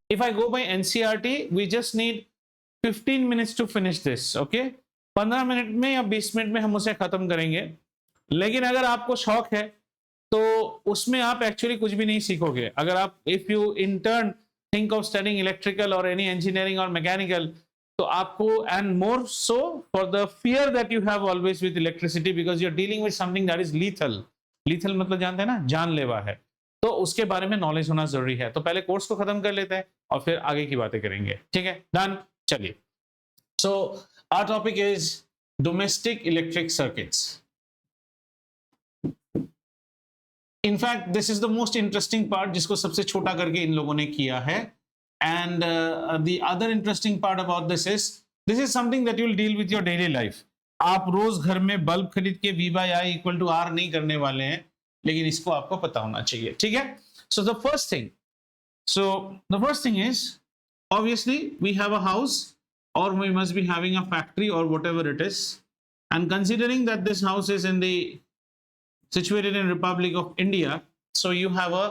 If I go by NCERT, we just need 15 minutes to finish this. Okay, 15 minute में या 20 minute में हम उसे खत्म करेंगे. लेकिन अगर आपको शौक है तो उसमें आप एक्चुअली कुछ भी नहीं सीखोगे. अगर आप if you in turn think of studying electrical और एनी इंजीनियरिंग और मैकेनिकल, तो आपको and more so for the fear that you have always with electricity, because you are dealing with something that is lethal. Lethal मतलब जानते हैं ना, जानलेवा है. तो उसके बारे में नॉलेज होना जरूरी है. तो पहले कोर्स को खत्म कर लेते हैं और फिर आगे की बातें करेंगे. ठीक है, डन. चलिए, so our topic is domestic electric circuits. In fact this is the most interesting part, जिसको सबसे छोटा करके इन लोगों ने किया है. And the other interesting part about this is something that you will deal with your daily life. आप रोज घर में बल्ब खरीद के V by I equal to R नहीं करने वाले हैं, लेकिन इसको आपको पता होना चाहिए. ठीक है, so the first thing is obviously we have a house or we must be having a factory or whatever it is, and considering that this house is in the situated in Republic of India, so you have a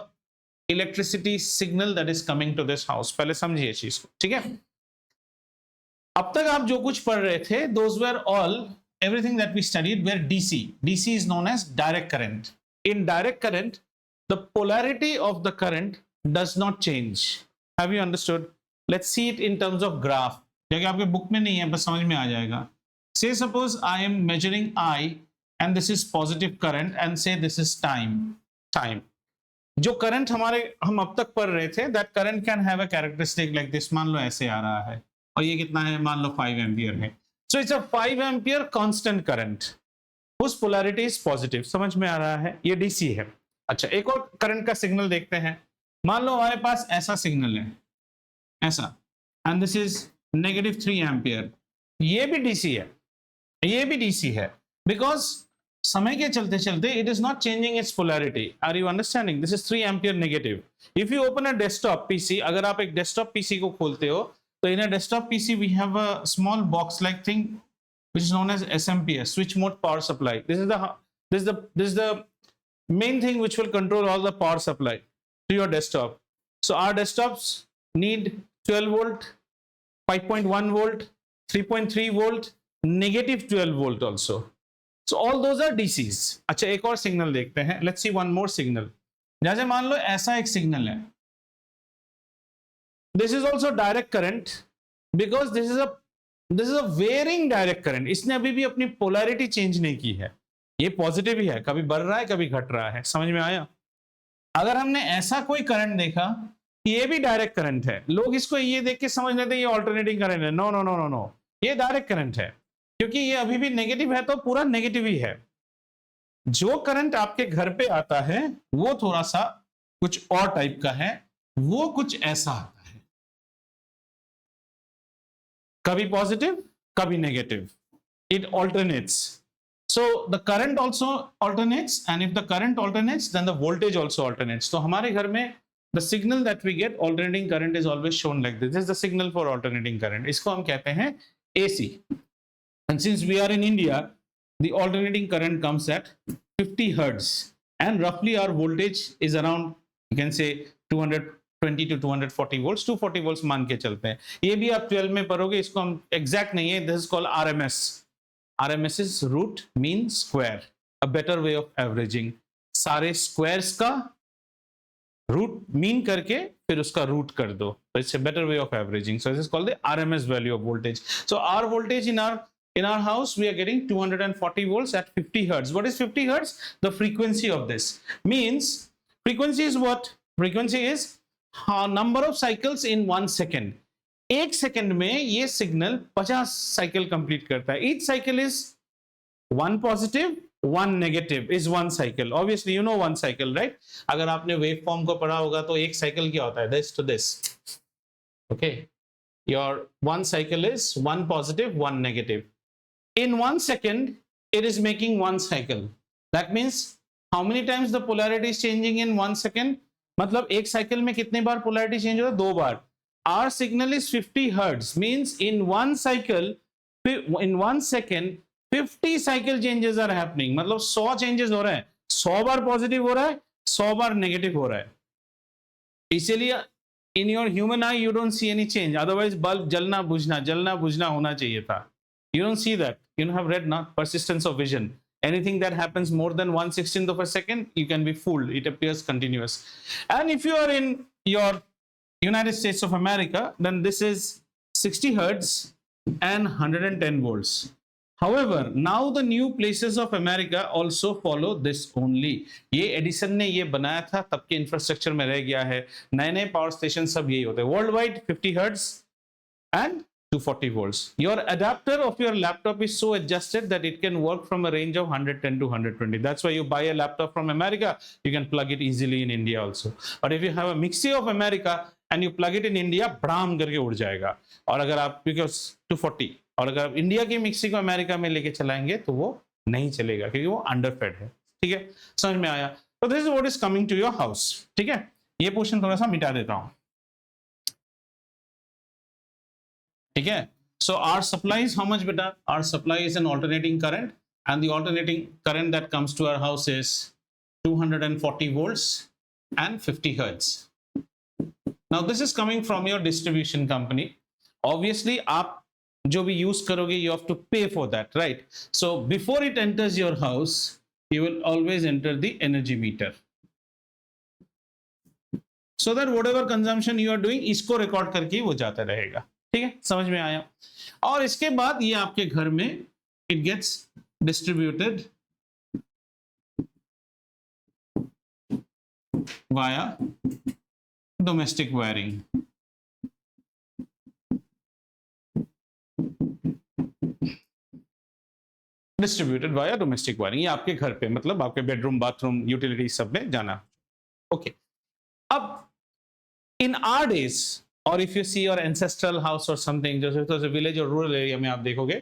electricity signal that is coming to this house. पहले समझिए चीज को. ठीक है, अब तक आप जो कुछ पढ़ रहे थे, those were all, everything that we studied were DC. DC is known as direct current. In direct current, the polarity of the current does not change. Have you understood? Let's see it in terms of graph. क्योंकि आपके book में नहीं है, बस समझ में आ जाएगा. Say suppose I am measuring I and this is positive current and say this is time. जो करंट हम अब तक पढ़ रहे थे, that current can have a characteristic like this. मान लो ऐसे आ रहा है और ये कितना है, मान लो 5 एम्पियर है. So it's a 5 ampere constant current whose polarity is positive. समझ में आ रहा है? ये DC है. अच्छा, एक और करंट का सिग्नल देखते हैं. मान लो हमारे पास ऐसा सिग्नल है, ऐसा, and this is -3 एम्पियर. ये भी DC है, ये भी DC है, because समय के चलते चलते it is not changing its polarity. Are you understanding? This is 3 ampere negative. If you open a desktop PC, अगर आप एक desktop PC को खोलते हो, तो in a desktop PC we have a small box like thing which is known as SMPS, switch mode power supply. This is the main thing which will control all the power supply to your desktop. So our desktops need 12 volt, 5.1 volt, 3.3 volt, -12 volt also. So all those are DCs. अच्छा, एक और signal देखते हैं. Let's see one more signal. जैसे मान लो ऐसा एक signal है. This is also direct current because this is a varying direct current. इसने अभी भी अपनी polarity change नहीं की है. ये पॉजिटिव ही है, कभी बढ़ रहा है कभी घट रहा है. समझ में आया? अगर हमने ऐसा कोई करंट देखा, ये भी डायरेक्ट करंट है, लोग इसको ये देख के समझ लेते हैं ये ऑल्टरनेटिंग करंट है. No no no no no, ये डायरेक्ट करंट है, क्योंकि ये अभी भी नेगेटिव है तो पूरा नेगेटिव ही है. जो करंट आपके घर पे आता है वो थोड़ा सा कुछ और टाइप का है, वो कुछ ऐसा आता है, कभी पॉजिटिव कभी negative. It alternates. So the current also alternates, and if the current alternates, then the voltage also alternates. So हमारे घर में the signal that we get, alternating current is always shown like this. This is the signal for alternating current. इसको हम कहते हैं AC. And since we are in India, the alternating current comes at 50 hertz, and roughly our voltage is around, you can say 220 to 240 volts. 240 volts मान के चलते हैं. ये भी आप 12 में पढ़ोगे, इसको हम exact नहीं है. This is called RMS. RMS is root mean square, a better way of averaging. सारे squares का root mean करके फिर उसका root कर दो. So it's a better way of averaging. So this is called the RMS value of voltage. So our voltage in our house, we are getting 240 volts at 50 hertz. What is 50 hertz? The frequency of this means frequency is what? Frequency is number of cycles in 1 second. एक second में ये signal 50 cycle complete करता है. Each cycle is 1 positive 1 negative is 1 cycle. Obviously you know 1 cycle, right? अगर आपने wave form को पढ़ा होगा तो एक साइकिल क्या होता है? This to this. Okay, your 1 cycle is 1 positive 1 negative. In 1 second it is making 1 cycle. That means how many times the polarity is changing in 1 second. मतलब एक साइकिल में कितने बार पोलैरिटी चेंज होता है? 2 बार. Our signal is 50 hertz, means in 1 cycle, in 1 second, 50 cycle changes are happening. मतलब 100 changes हो रहे हैं. 100 बार पॉजिटिव हो रहा है, 100 बार नेगेटिव हो रहा है. इसीलिए in your human eye you don't see any change, otherwise bulb jalna bujna hona chahiye tha. You don't see that. You have read not persistence of vision. Anything that happens more than 1/16 of a second, you can be fooled. It appears continuous. And if you are in your United States of America, then this is 60 hertz and 110 volts. However, now the new places of America also follow this only. ये Edison ने ये बनाया था, तब के infrastructure में रह गया है. नए नए पावर स्टेशन सब यही होते हैं. World wide 50 hertz and 240 volts. Your adapter of your laptop is so adjusted that it can work from a range of 110 to 120. That's why you buy a laptop from America, you can plug it easily in India also. But if you have a mixie of America and you plug it in India, Bram करके उड़ जाएगा. और अगर आप, because 240, और अगर आप India की मिक्सी को अमेरिका में लेके चलाएंगे तो वो नहीं चलेगा, क्योंकि वो अंडरफेड है. ठीक है, समझ में आया? तो this is what is coming to your house. ठीक है, ये पोर्शन थोड़ा सा मिटा देता हूं. ठीक है, so our supply is how much beta? Our supply is an alternating current, and the alternating current that comes to our house is 240 volts and 50 hertz. Now this is coming from your distribution company. Obviously आप जो भी use करोगे, you have to pay for that, right? So before it enters your house, you will always enter the energy meter, so that whatever consumption you are doing, इसको record करके वो जाता रहेगा. ठीक है, समझ में आया? और इसके बाद ये आपके घर में it gets distributed via domestic wiring. Distributed via domestic wiring, ये आपके घर पे, मतलब आपके बेडरूम, बाथरूम, यूटिलिटी सब में जाना. ओके, अब in our days, or if you see your ancestral house or something, just if it was a village or rural area में आप देखोगे,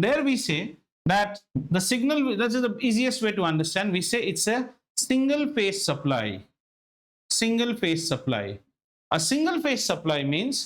there we say that the signal, that is the easiest way to understand, we say it's a single phase supply. Single phase supply. A single phase supply means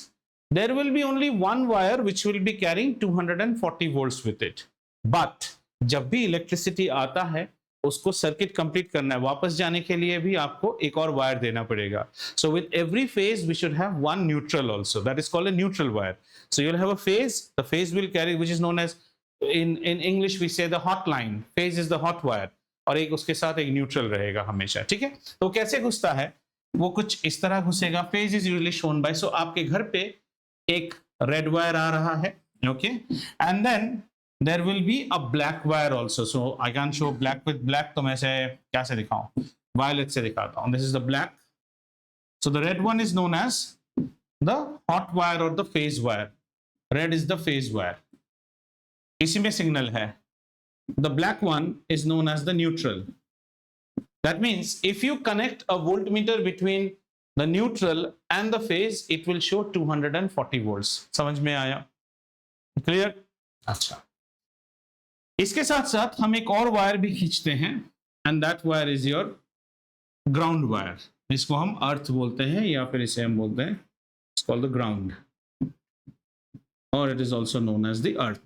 there will be only one wire which will be carrying 240 volts with it. But जब भी electricity आता है, उसको circuit complete करना है, वापस जाने के लिए भी आपको एक और वायर देना पड़ेगा. So with every phase we should have one neutral also, that is called a neutral wire. So you will have a phase, the phase will carry, which is known as, in English we say the hot line. Phase is the hot wire, और एक उसके साथ एक neutral रहेगा हमेशा. ठीक है, तो कैसे घुसता है? वो कुछ इस तरह घुसेगा. Phase is usually shown by, so आपके घर पे एक रेड वायर आ रहा है, okay, and then there will be a black wire also. So I can't show black with black, तो मैं से क्या से दिखाऊं? Violet से दिखाता हूं. This is the black. So the red one is known as the hot wire or the phase wire. Red is the phase wire. इसी में सिग्नल है. The black one is known as the neutral. That means if you connect a voltmeter between the neutral and the phase, it will show 240 volts. समझ में आया? Clear? अच्छा, इसके साथ साथ हम एक और वायर भी खींचते हैं, and that wire is your ground wire. इसको हम अर्थ बोलते हैं, या फिर इसे हम बोलते हैं, इट्स कॉल्ड द ग्राउंड, और it is also known as the earth.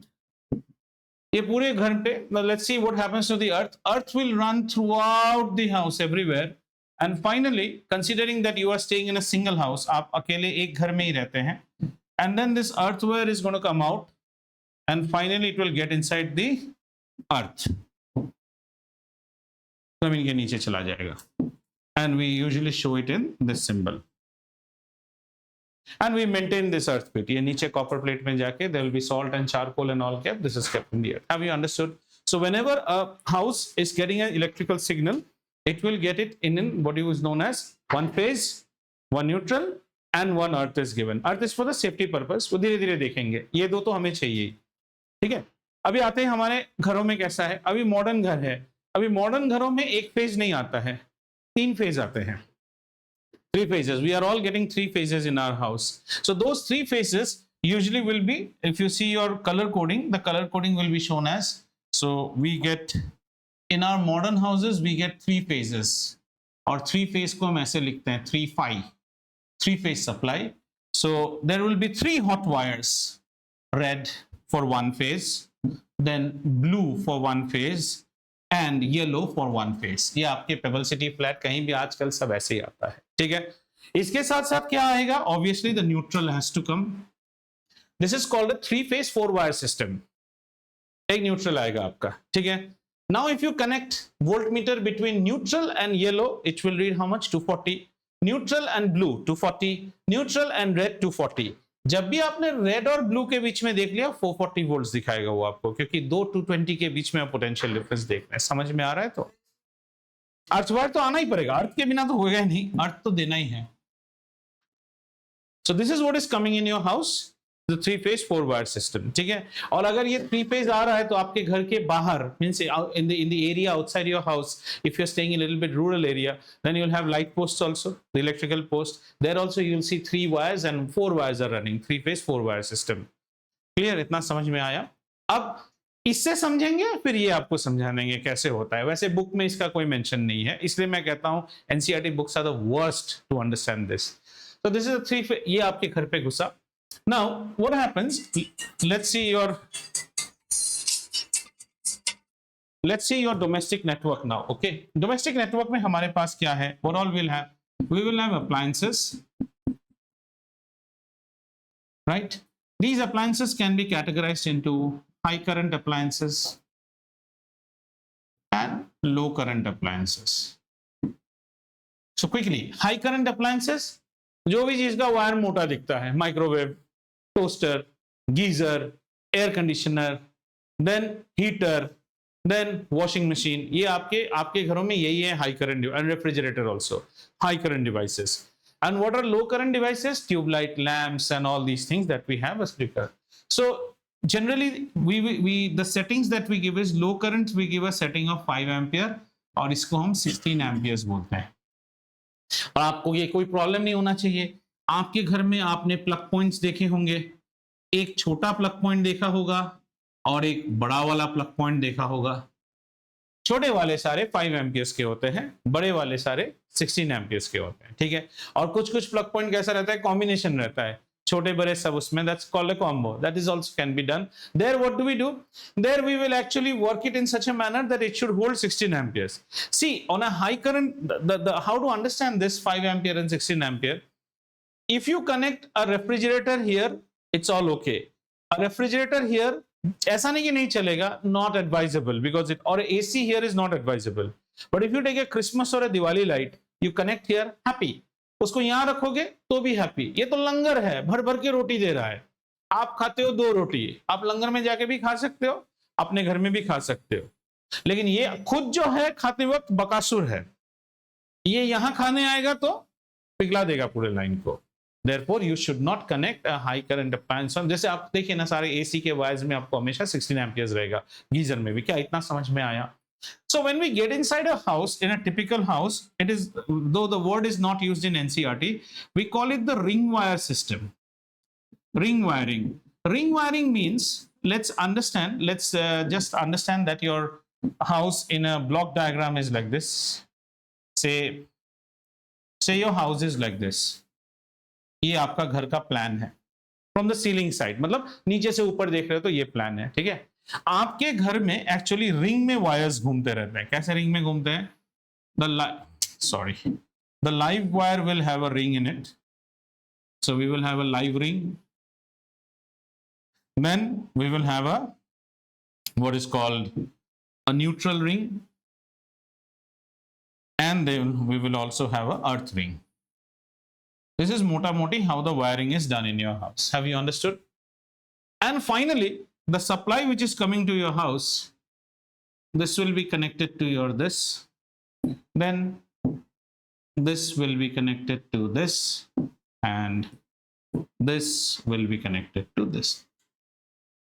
ये पूरे घर पे, let's see what happens to the earth. Earth will run through out the house everywhere, and finally, considering that you are staying in a single house, आप अकेले एक घर में ही रहते हैं, and then this earth wire is going to come out, and finally it will get inside the earth, जमीन के नीचे चला जाएगा. And we usually show it in this symbol, and we maintain this earth plate. ये नीचे copper plate में जाके there will be salt and charcoal and all kept. This is kept in the earth. Have you understood? So whenever a house is getting an electrical signal, it will get it in what is known as one phase, one neutral, and one earth is given. Earth is for the safety purpose. वो धीरे धीरे देखेंगे, ये दो तो हमें चाहिए. ठीक है, अभी आते हैं हमारे घरों में कैसा है. अभी मॉडर्न घर है, अभी मॉडर्न घरों में एक फेज नहीं आता है, 3 फेज आते हैं. 3 phases. We are all getting 3 phases in our house. So those 3 phases usually will be, if you see your color coding, the color coding will be shown as, so we get, in our modern houses we get 3 phases, और 3 phase को हम ऐसे लिखते हैं 3 phi, 3 phase supply. So there will be 3 hot wires, red for 1 phase, then blue for 1 phase, and yellow for 1 phase. ये आपके payable city flat कहीं भी आजकल सब ऐसे ही आता है. ठीक है, इसके साथ साथ क्या आएगा? Obviously the neutral has to come. This is called a 3-phase 4-wire system. एक न्यूट्रल आएगा आपका, ठीक है. Now if you connect volt meter between neutral and yellow, it will read how much? 240. Neutral and blue 240, neutral and red 240. जब भी आपने red और blue के बीच में देख लिया 440 वोल्ट्स दिखाएगा वो आपको, क्योंकि दो 220 के बीच में पोटेंशियल डिफरेंस देखना है. समझ में आ रहा है? तो अर्थ वायर तो आना ही पड़ेगा, अर्थ के बिना तो होगा ही नहीं, अर्थ तो देना ही है. So this is what is coming in your house, the 3-phase 4-wire system, ठीक है. और अगर ये 3-phase आ रहा है तो आपके घर के बाहर, means in the area outside your house, if you are staying in little bit rural area, then you will have light posts also, the electrical post. There also you will see 3 wires and 4 wires are running, 3-phase 4-wire system. Clear? इतना समझ में आया? अब इससे समझेंगे, फिर ये आपको समझा देंगे कैसे होता है. वैसे बुक में इसका कोई मेंशन नहीं है, इसलिए मैं कहता हूं NCERT books are the worst to understand this. So this is a 3-phase. ये आपके घर पे घुसा. Now what happens? Let's see your domestic network now. Okay, domestic network में हमारे पास क्या है? What all we'll have? We will have appliances, right? These appliances can be categorized into high current appliances and low current appliances. So quickly, high current appliances, जो भी चीज का wire मोटा दिखता है, microwave, toaster, geyser, air conditioner, then heater, then washing machine, ये आपके घरों में यही है high current. And refrigerator also high current devices. And what are low current devices? Tubelight, lamps and all these things that we have a speaker. So generally the settings that we give is low current, we give a setting of 5 ampere और इसको हम 16 amperes बोलते हैं. और आपको ये कोई problem नहीं होना चाहिए. आपके घर में आपने प्लग पॉइंट्स देखे होंगे, एक छोटा प्लग पॉइंट देखा होगा और एक बड़ा वाला प्लग पॉइंट देखा होगा. छोटे वाले सारे 5 एम्पियर्स के होते हैं, बड़े वाले सारे 16 एम्पियर्स के होते हैं, ठीक है. और कुछ प्लग पॉइंट कैसा रहता है? कॉम्बिनेशन रहता है, छोटे बड़े सब उसमें. That's called a combo. That is also can be done. There what do we do? There we will actually work it in such a manner that it should hold 16 amperes. See, on a high current, the how to understand this 5 ampere and 16 ampere? If you connect a refrigerator here, it's all okay. A refrigerator here, ऐसा नहीं कि नहीं चलेगा, not advisable, because it, or AC here is not advisable. But if you take a Christmas or a Diwali light, you connect here, happy. उसको यहां रखोगे तो भी हैप्पी. ये तो लंगर है, भर भर के रोटी दे रहा है. आप खाते हो 2 रोटी, आप लंगर में जाके भी खा सकते हो, अपने घर में भी खा सकते हो. लेकिन ये खुद जो है खाते वक्त बकासुर है, ये यहां खाने आएगा तो पिघला देगा पूरे लाइन को. Therefore, you should not connect a high current appliance. जैसे आप देखिए ना, सारे AC के वायर्स में आपको हमेशा 16 amperes रहेगा. गीजर में भी. क्या इतना समझ में आया? So when we get inside a house, in a typical house, it is, though the word is not used in NCERT, we call it the ring wire system. Ring wiring. Ring wiring means, let's just understand that your house in a block diagram is like this. Say your house is like this. ये आपका घर का plan है from the ceiling side, मतलब नीचे से ऊपर देख रहे हो तो ये प्लान है, ठीक है. आपके घर में एक्चुअली रिंग में वायर्स घूमते रहते हैं. कैसे रिंग में घूमते हैं? The live wire will have a ring in it. So we will have a live ring, then we will have a what is called a neutral ring, and then we will also have a earth ring. This is mota moti how the wiring is done in your house. Have you understood? And finally, the supply which is coming to your house, this will be connected to your this. Then this will be connected to this, and this will be connected to this.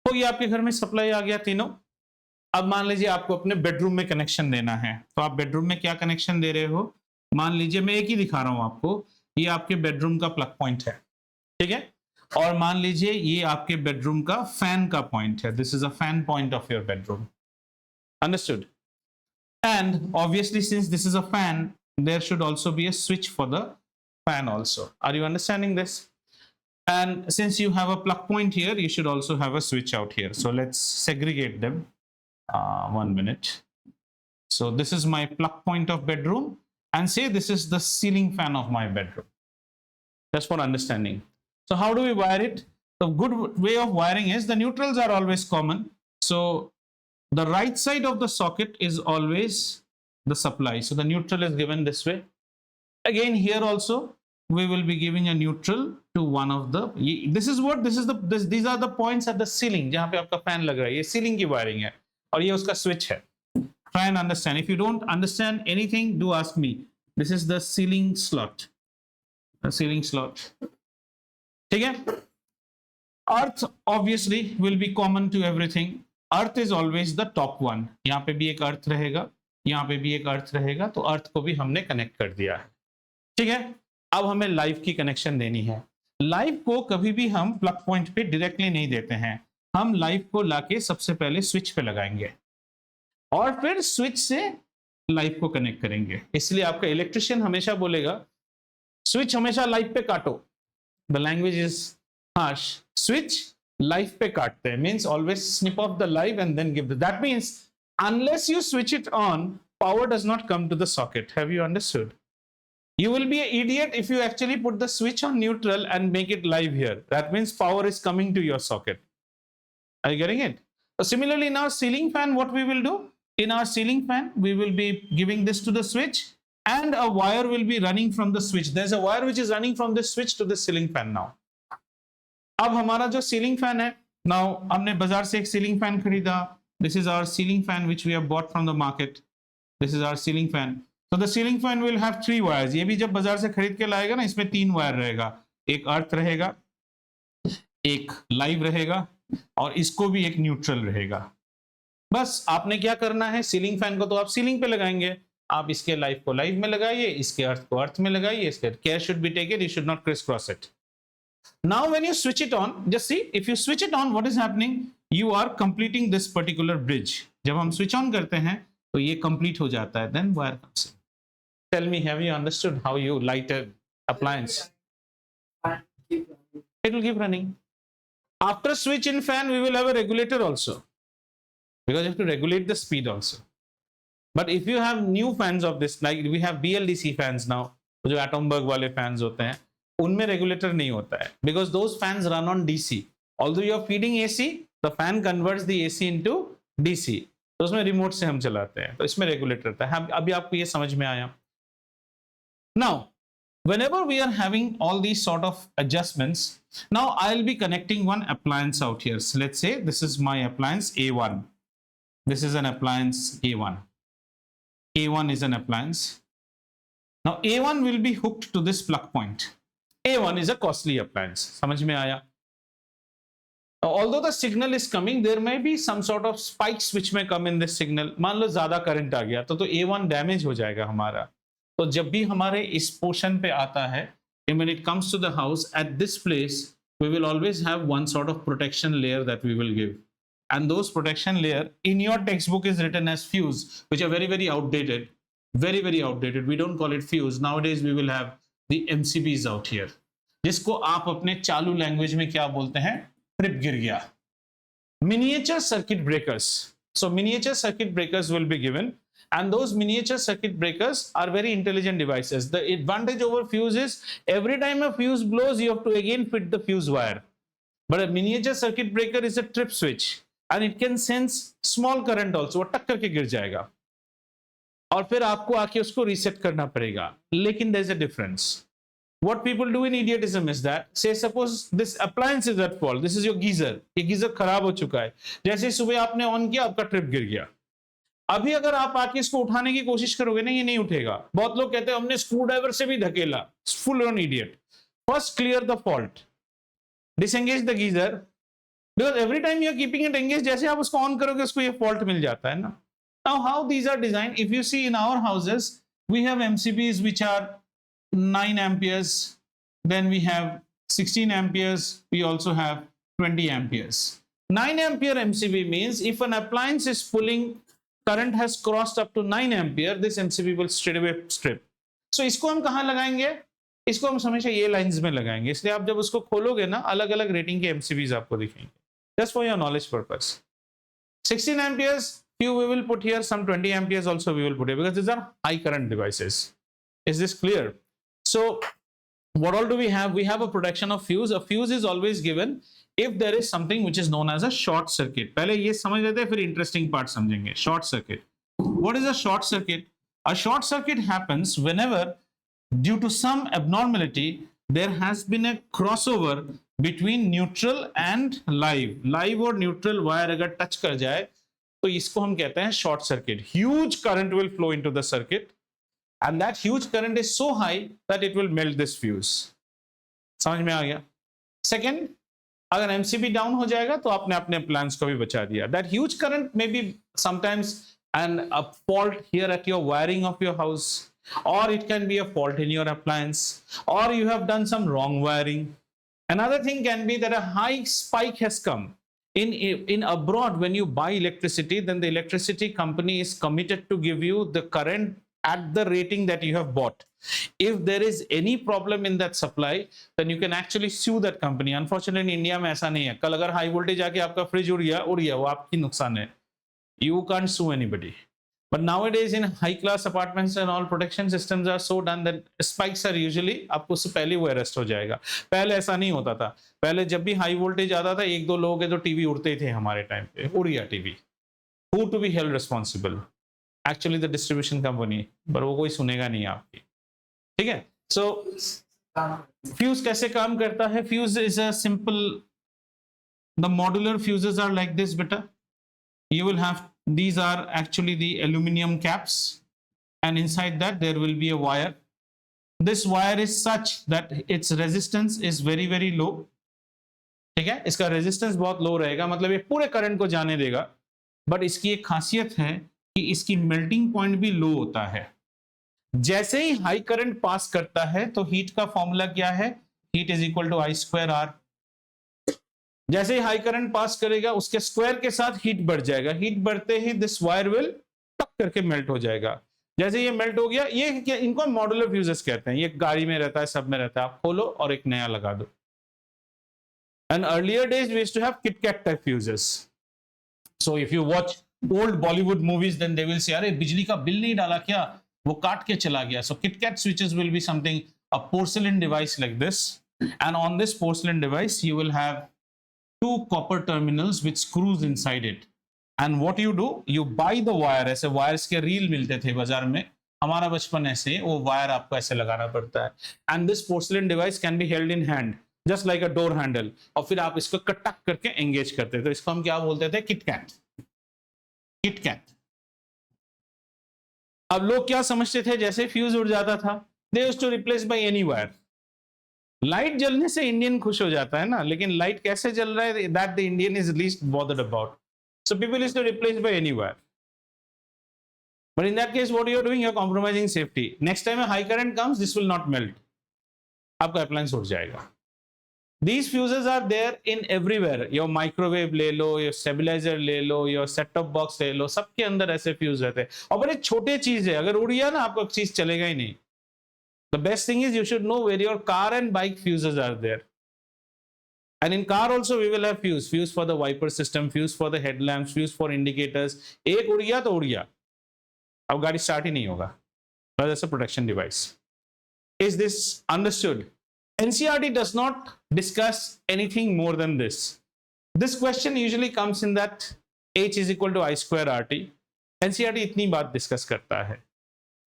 हो गया आपके घर में supply आ गया तीनों. अब मान लीजिए आपको अपने बेडरूम में कनेक्शन देना है, तो आप बेडरूम में क्या कनेक्शन दे रहे हो? मान लीजिए मैं एक ही दिखा रहा हूं आपको. ये आपके बेडरूम का प्लग पॉइंट है, ठीक है. और मान लीजिए ये आपके बेडरूम का फैन का पॉइंट है. This is a fan point of your bedroom. Understood? And obviously since this is a fan, there should also be a switch for the fan also. Are you understanding this? And since you have a plug point here, you should also have a switch out here. So let's segregate them. 1 minute. So this is my plug point of bedroom, and say this is the ceiling fan of my bedroom. just for understanding. So how do we wire it? The good way of wiring is the neutrals are always common. So the right side of the socket is always the supply. So the neutral is given this way. Again, here also we will be giving a neutral to one of the, these are the points at the ceiling जहाँ पे आपका fan लग रहा है, ये ceiling की wiring है और ये उसका switch है. Try and understand. If you don't understand anything, do ask me. This is the ceiling slot. The ceiling slot. ठीक है? Earth obviously will be common to everything. Earth is always the top one. यहाँ पे भी एक अर्थ रहेगा, यहाँ पे भी एक अर्थ रहेगा, तो अर्थ को भी हमने कनेक्ट कर दिया है. ठीक है? अब हमें लाइव की कनेक्शन देनी है. लाइव को कभी भी हम प्लग पॉइंट पे डायरेक्टली नहीं देते हैं. हम लाइव को लाके सबसे पहले स्विच पे लगाएंगे और फिर स्विच से लाइव को कनेक्ट करेंगे. इसलिए आपका इलेक्ट्रिशियन हमेशा बोलेगा स्विच हमेशा लाइव पे काटो. The language is harsh. Switch live पे काटते हैं means always snip off the live and then give. That means unless you switch it on, power does not come to the socket. Have you understood? You will be an idiot if you actually put the switch on neutral and make it live here. That means power is coming to your socket. Are you getting it? So similarly, in our ceiling fan, what we will do? In our ceiling fan, we will be giving this to the switch and a wire will be running from the switch. There's a wire which is running from the switch to the ceiling fan now. अब हमारा जो ceiling fan है, now हमने बाजार से एक ceiling fan खरीदा. This is our ceiling fan which we have bought from the market. This is our ceiling fan. So the ceiling fan will have 3 wires. ये भी जब बाजार से खरीद के लाएगा ना, इसमें 3 वायर रहेगा. एक अर्थ रहेगा, एक लाइव रहेगा और इसको भी एक न्यूट्रल रहेगा. बस आपने क्या करना है, सीलिंग फैन को तो आप सीलिंग पे लगाएंगे, आप इसके लाइव को लाइव में लगाइए, इसके अर्थ को अर्थ में लगाइए. इसके care should be taken, you should not criss cross it. Now when you switch it on, just see, if you switch it on, what is happening? You are completing this particular bridge. जब हम switch on करते हैं तो ये complete हो जाता है. Then wire comes in. Tell me, have you understood how you light an appliance? It will keep running. After switch in fan, we will have a regulator also, because you have to regulate the speed also. But if you have new fans of this, like we have BLDC fans now, जो Atomberg वाले fans होते हैं, उनमें regulator नहीं होता है, because those fans run on DC. Although you are feeding AC, the fan converts the AC into DC. तो उसमें remote से हम चलाते हैं, तो इसमें regulator था. अभी आपको ये समझ में आया? Now, whenever we are having all these sort of adjustments, now I'll be connecting one appliance out here. So let's say this is my appliance A1. This is an appliance A1. A1 is an appliance. Now A1 will be hooked to this plug point. A1 is a costly appliance. समझ में आया? Although the signal is coming, there may be some sort of spikes which may come in this signal. मान लो ज़्यादा current आ गया तो A1 damage हो जाएगा हमारा. तो जब भी हमारे इस पोर्शन पे आता है, when it comes to the house, at this place, we will always have one sort of protection layer that we will give. And those protection layer, in your textbook is written as fuse, which are very, very outdated. Very, very outdated. We don't call it fuse. Nowadays, we will have the MCBs out here. जिसको आप अपने चालू language में क्या बोलते हैं? Trip गिर गया. Miniature circuit breakers. So miniature circuit breakers will be given. And those miniature circuit breakers are very intelligent devices. The advantage over fuse is every time a fuse blows, you have to again fit the fuse wire. But a miniature circuit breaker is a trip switch and it can sense small current also. वो टक करके गिर जाएगा और फिर आपको आके उसको रीसेट करना पड़ेगा. लेकिन there is a difference. What people do in idiotism is that, say suppose this appliance is at fault. This is your geyser. ये geyser खराब हो चुका है. जैसे सुबह आपने ऑन किया, आपका ट्रिप गिर गया. अभी अगर आप आके इसको उठाने की कोशिश करोगे ना, ये नहीं उठेगा. बहुत लोग कहते हैं हमने स्क्रू ड्राइवर से भी धकेला. Full on idiot. First clear the fault, disengage the geyser, because every time you are keeping it engage, जैसे आप उसको ऑन करोगे उसको ये फॉल्ट मिल जाता है ना. Now how these are design, if you see in our houses we have MCBs which are 9 amperes, then we have 16 amperes, we also have 20 amperes. 9 ampere MCB means if an appliance is pulling, current has crossed up to 9 ampere, this MCB will straight away strip. So इसको हम कहाँ लगाएंगे? इसको हम हमेशा ये lines में लगाएंगे. इसलिए आप जब उसको खोलोगे ना, अलग अलग रेटिंग के MCBs आपको दिखेंगे. Just for your knowledge purpose. 16 amperes, few we will put here, some 20 amperes also we will put here, because these are high current devices. Is this clear? So what all do we have? We have a protection of fuse. A fuse is always given if there is something which is known as a short circuit. पहले ये समझ लेते हैं, फिर interesting part समझेंगे. Short circuit. What is a short circuit? A short circuit happens whenever, due to some abnormality, there has been a crossover between neutral and live. Live और neutral wire अगर touch कर जाए तो इसको हम कहते हैं short circuit. Huge current will flow into the circuit. And that huge current is so high that it will melt this fuse. समझ में आ गया? Second, अगर MCB down हो जाएगा तो आपने अपने appliance को भी बचा दिया. That huge current may be sometimes a fault here at your wiring of your house, or it can be a fault in your appliance, or you have done some wrong wiring. Another thing can be that a high spike has come. In abroad, when you buy electricity, then the electricity company is committed to give you the current at the rating that you have bought. If there is any problem in that supply, then you can actually sue that company. Unfortunately, in India में ऐसा नहीं है. कल अगर high voltage आके आपका fridge उड़ गया वो आपकी नुकसान है. You can't sue anybody. But nowadays in high class apartments and all, protection systems are so done that spikes are usually आपको उससे पहले वो arrest हो जाएगा. पहले ऐसा नहीं होता था. पहले जब भी high voltage आता था, एक दो लोग हैं तो टीवी उड़ते थे हमारे टाइम पे. उड़ गया TV. Who to be held responsible? Actually the distribution company, पर वो कोई सुनेगा नहीं आपकी. ठीक है? So fuse कैसे काम करता है? Fuse is a simple, the modular fuses are like this beta. You will have, these are actually the aluminum caps, and inside that there will be a wire. This wire is such that its resistance is very very low. ठीक है? इसका resistance बहुत low रहेगा, मतलब ये पूरे current को जाने देगा. But इसकी एक खासियत है कि इसकी मेल्टिंग पॉइंट भी लो होता है. जैसे ही हाई करंट पास करता है तो हीट का फॉर्मूला क्या है? Heat is equal to I square R. जैसे ही हाई करंट पास करेगा उसके स्क्वायर के साथ हीट बढ़ जाएगा. हीट बढ़ते ही दिस वायर विल टक करके मेल्ट हो जाएगा. जैसे ये मेल्ट हो गया, ये क्या, इनको मॉड्यूलर फ्यूजेस कहते हैं. ये गाड़ी में रहता है, सब में रहता है. आप खोलो और एक नया लगा दो. And earlier days we used to have KitKat type fuses. So if you watch old Bollywood movies, then they will say, अरे बिजली का बिल नहीं डाला क्या, वो काट के चला गया. So KitKat switches will be something, a porcelain device like this, and on this porcelain device you will have two copper terminals with screws inside it. And what you do, you buy the wire. ऐसे wires के reel मिलते थे बाजार में, हमारा बचपन ऐसे, वो वायर आपको ऐसे लगाना पड़ता है. And this porcelain device can be held in hand, just like a door handle. और फिर आप इसको कटक करके एंगेज करते. तो इसको हम क्या बोलते थे? KitKat. KitKat. अब लोग क्या समझते थे? जैसे फ्यूज उड़ जाता था, they used to replace by any wire. Light जलने से इंडियन खुश हो जाता है ना, लेकिन लाइट कैसे जल रहा है, that the Indian is least bothered about. So people used to replace by any wire. But in that case, what you are doing? You are compromising safety. Next time a high current comes, this will not melt. आपका appliance उड़ जाएगा. These fuses are there in everywhere. Your microwave ले लो, your stabilizer ले लो, your set-top box ले लो, सबके अंदर ऐसे fuse रहते हैं. और बड़े छोटे चीज है, अगर उड़ गया ना आपका चीज चलेगा ही नहीं. The best thing is you should know where your car and bike fuses are there. And in car also we will have fuse for the wiper system, fuse for the headlamps, fuse for indicators. एक उड़ गया तो उड़ गया, अब गाड़ी start ही नहीं होगा. That's a protection device. Is this understood? NCERT does not discuss anything more than this. This question usually comes in that H is equal to I square RT. NCERT इतनी बात डिस्कस करता है.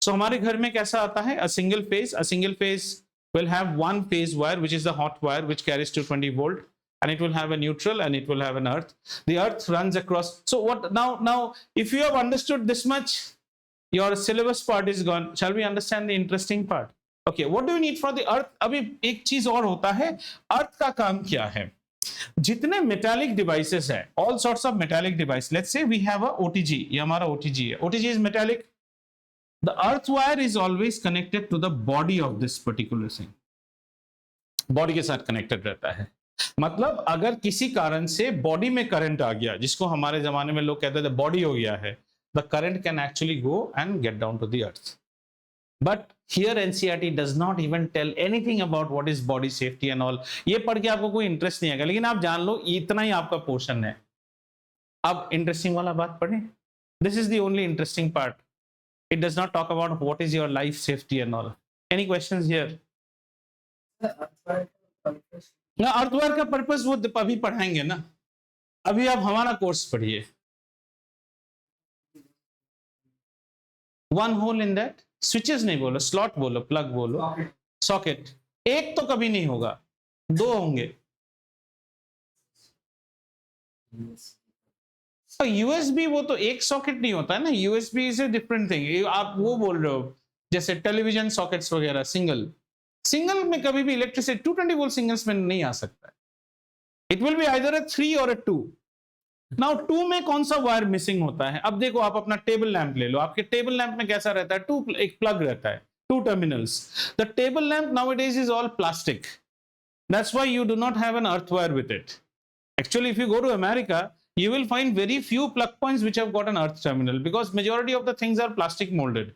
So हमारे घर में कैसा आता है? A single phase will have one phase wire, which is the hot wire, which carries 220 volt, and it will have a neutral and it will have an earth. The earth runs across. So what now? If you have understood this much, your syllabus part is gone. Shall we understand the interesting part? Okay, what do you need for the earth? अभी एक चीज और होता है, अर्थ का काम क्या है? जितने मेटालिक डिवाइसेस है, all sorts of metallic device. Let's say we have a OTG. ये हमारा OTG है. OTG is metallic. The earth wire is always connected to the body of this particular thing. Body के साथ connected रहता है. मतलब अगर किसी कारण से बॉडी में करंट आ गया, जिसको हमारे जमाने में लोग कहते थे बॉडी हो गया है, the current can actually go and get down to the earth. But here NCERT does not even tell anything about what is body safety and all. ये पढ़ के आपको कोई इंटरेस्ट नहीं आएगा, लेकिन आप जान लो इतना ही आपका पोर्शन है. अब इंटरेस्टिंग वाला बात पढ़ें. This is the only interesting part. It does not talk about what is your life safety and all. Any questions here? ना अर्थवर्क का पर्पस वो अभी पढ़ाएंगे ना, अभी आप हमारा कोर्स पढ़िए। One hole in that, switches नहीं बोलो, स्लॉट बोलो, प्लग बोलो, सॉकेट। एक तो कभी नहीं होगा, दो होंगे। यूएसबी वो तो एक सॉकेट नहीं होता है ना, USB is a different thing. आप वो बोल रहे हो जैसे टेलीविजन सॉकेट्स वगैरह, सिंगल सिंगल में कभी भी इलेक्ट्रिसिटी 220 वोल्ट सिंगल्स में नहीं आ सकता है। इट विल बी आइदर अ 3 और अ 2। नाउ 2 में कौन सा वायर मिसिंग होता है? अब देखो, आप अपना टेबल लैंप ले लो, आपके टेबल लैंप में कैसा रहता है? एक प्लग रहता है, 2 terminals. The table lamp nowadays is all plastic. That's why you do not have an earth wire with it. Actually, if you go to America, you will find very few plug points which have got an earth terminal, because majority of the things are plastic molded.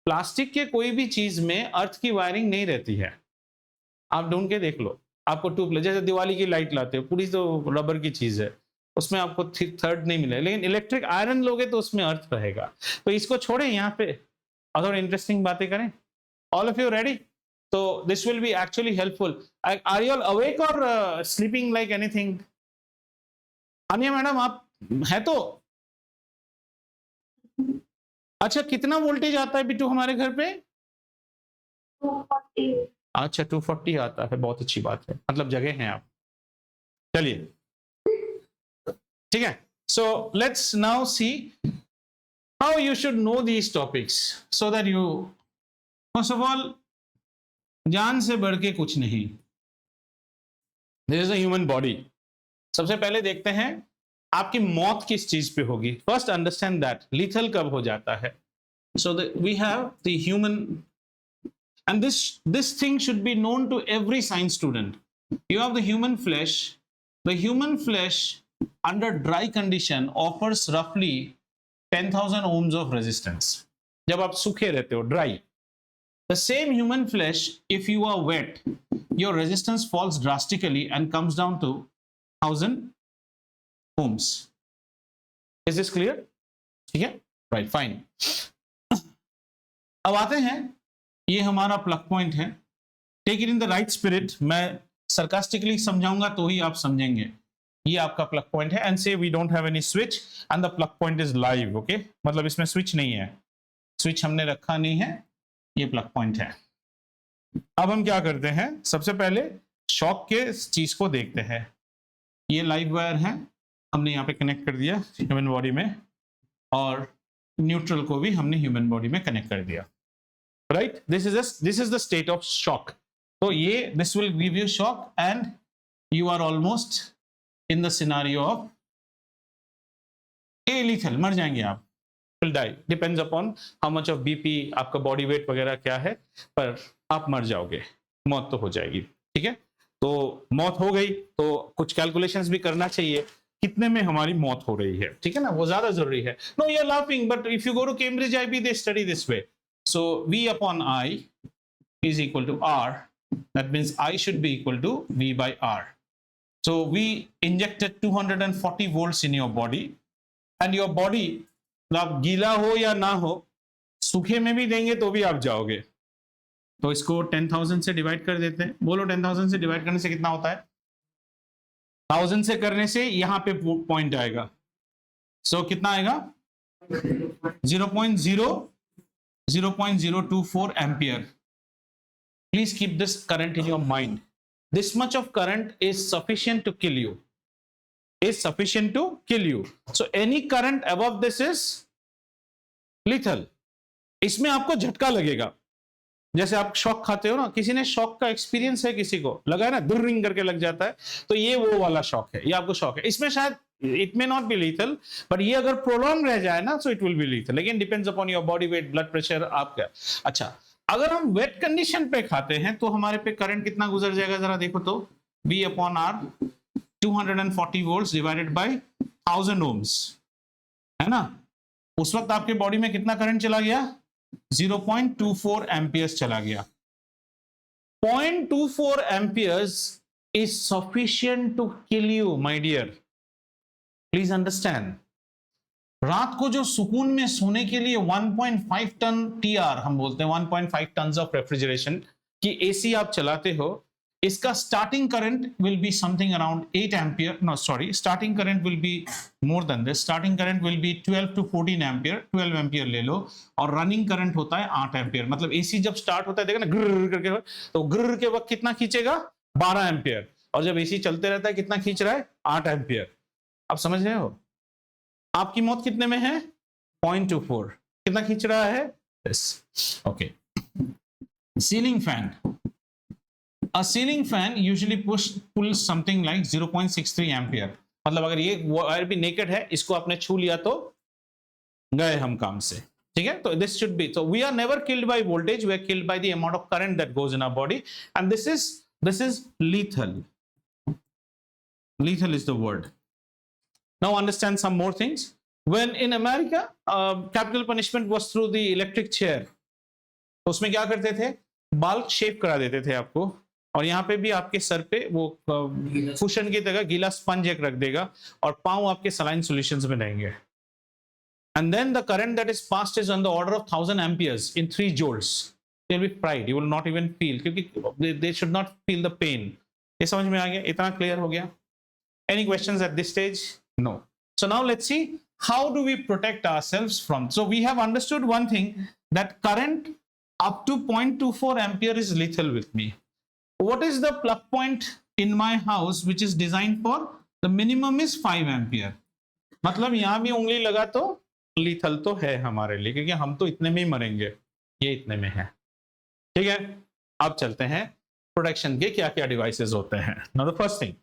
Plastic के कोई भी चीज में अर्थ की wiring नहीं रहती है, आप ढूंढ के देख लो। आपको ट्यूबलाइट, जैसे दिवाली की लाइट लाते हो, पूरी तो रबर की चीज है, उसमें आपको थर्ड नहीं मिले, लेकिन इलेक्ट्रिक आयरन लोगे तो उसमें अर्थ रहेगा। तो इसको छोड़े यहाँ पे और थोड़ी इंटरेस्टिंग बातें करें। All of you ready? तो this will be actually helpful. Are you all awake और स्लीपिंग लाइक एनीथिंग? अनिया मैडम आप है तो? अच्छा, कितना वोल्टेज आता है बिट्टू हमारे घर पे? 240। अच्छा, 240 आता है, बहुत अच्छी बात है, मतलब जगह है आप। चलिए ठीक है। So let's now see how you should know these topics so that you, first of all, जान से बढ़ के कुछ नहीं, this is a human body. सबसे पहले देखते हैं आपकी मौत किस चीज पे होगी। फर्स्ट अंडरस्टैंड दैट लीथल कब हो जाता है। So we have the human, and this thing should be known to every science student. You have the human flesh. The human flesh under dry condition offers roughly 10,000 ohms of resistance. जब आप सूखे रहते हो, dry. The same human flesh, if you are wet, your resistance falls drastically and comes down to 1,000 ohms. Is this clear? ठीक है, right, fine. अब आते हैं, ये हमारा प्लग पॉइंट है। Take it in the right spirit. मैं sarcastically समझाऊंगा तो ही आप समझेंगे। ये आपका प्लग पॉइंट है, and say we don't have any switch and the plug point is live. Okay, मतलब इसमें स्विच नहीं है, स्विच हमने रखा नहीं है, ये प्लग पॉइंट है। अब हम क्या करते हैं, सबसे पहले शॉक के चीज को देखते हैं। ये लाइव वायर है, हमने यहाँ पे कनेक्ट कर दिया ह्यूमन बॉडी में, और न्यूट्रल को भी हमने ह्यूमन बॉडी में कनेक्ट कर दिया। Right, this is the state of shock. So this will give you shock and you are almost in the scenario of lethal, मर जाएंगे आप, will die, depends upon how much of BP, आपका body weight वगैरह क्या है, पर आप मर जाओगे, मौत तो हो जाएगी। ठीक है, तो मौत हो गई तो कुछ कैलकुलेशंस भी करना चाहिए, कितने में हमारी मौत हो रही है, ठीक है ना, वो ज्यादा जरूरी है। No, you are laughing, but if you go to Cambridge IB, they study this way. So V upon I is equal to R. That means I should be equal to V by R. So we injected 240 volts in your body, and your body, आप गीला हो या ना हो, सूखे में भी देंगे तो भी आप जाओगे। तो इसको 10,000 से डिवाइड कर देते हैं। बोलो 10,000 से डिवाइड करने से कितना होता है? 1000 से करने से यहाँ पे पॉइंट आएगा। सो कितना आएगा? 0.024 ampere. Please keep this current in your mind. This much of current is sufficient to kill you. Is sufficient to kill you. So any current above this is lethal. इसमें आपको झटका लगेगा, जैसे आप शॉक खाते हो ना, किसी ने शॉक का एक्सपीरियंस है, किसी को लगा है ना, दुर्रिंग करके लग जाता है, तो ये वो वाला शॉक है, ये आपको शॉक है। इसमें शायद it may not be lethal, but ये अगर prolong रह जाए ना, so it will be lethal. Again, depends upon your body weight, blood pressure, आपका। अच्छा, अगर हम वेट कंडीशन पे खाते हैं तो हमारे पे करंट कितना गुजर जाएगा, जरा देखो तो। V upon R, 240 volts divided by 1000 ohms, है ना। उस वक्त आपके बॉडी में कितना करंट चला गया? 0.24 एम्पियर्स चला गया। 0.24 amperes is sufficient to kill you, my dear. Please understand. रात को जो सुकून में सोने के लिए 1.5 टन TR हम बोलते हैं, 1.5 टन ऑफ रेफ्रिजरेशन की एसी आप चलाते हो, इसका starting current will be something around 8 ampere, no sorry, starting current will be more than this, starting current will be 12 to 14 ampere, 12 ampere ले लो, और रनिंग करंट होता है 8 एम्पियर। मतलब एसी जब स्टार्ट होता है देखा ना ग्रर करके, तो ग्रर के वक्त कितना खींचेगा 12 एम्पियर, और जब एसी चलते रहता है कितना खींच रहा है 8 एम्पियर। आप समझ रहे हो? आपकी मौत कितने में है 0.24, कितना खींच रहा है this, okay. Ceiling fan, a ceiling fan usually pulls something like 0.63 ampere. मतलब अगर ये वायर भी नेकेड है, इसको आपने छू लिया तो गए हम काम से, ठीक है। तो this should be, so we are never killed by voltage, we are killed by the amount of current that goes in our body, and this is lethal. Lethal is the word. Now understand some more things. When in America capital punishment was through the electric chair, तो उसमें क्या करते थे, बाल शेव करा देते थे आपको, और यहाँ पे भी आपके सर पे वो कुशन की तरह गीला स्पंज एक रख देगा, और पांव आपके सलाइन सॉल्यूशंस में रहेंगे। And then the current that is passed is on the order of 1000 amperes in 3 joules. They'll be fried. You will not even feel, क्योंकि they should not feel the pain. ये समझ में आ गया? इतना clear हो गया? Any questions at this stage? No. So now let's see how do we protect ourselves from. So we have understood one thing, that current up to 0.24 ampere is lethal with me. What is the plug point in my house which is designed for? The minimum is 5 ampere. मतलब यहां भी उंगली लगा तो lethal तो है हमारे लिए, क्योंकि हम तो इतने में ही मरेंगे, ये इतने में है, ठीक है। अब चलते हैं प्रोटेक्शन के क्या क्या डिवाइसेस होते हैं। Now the first thing,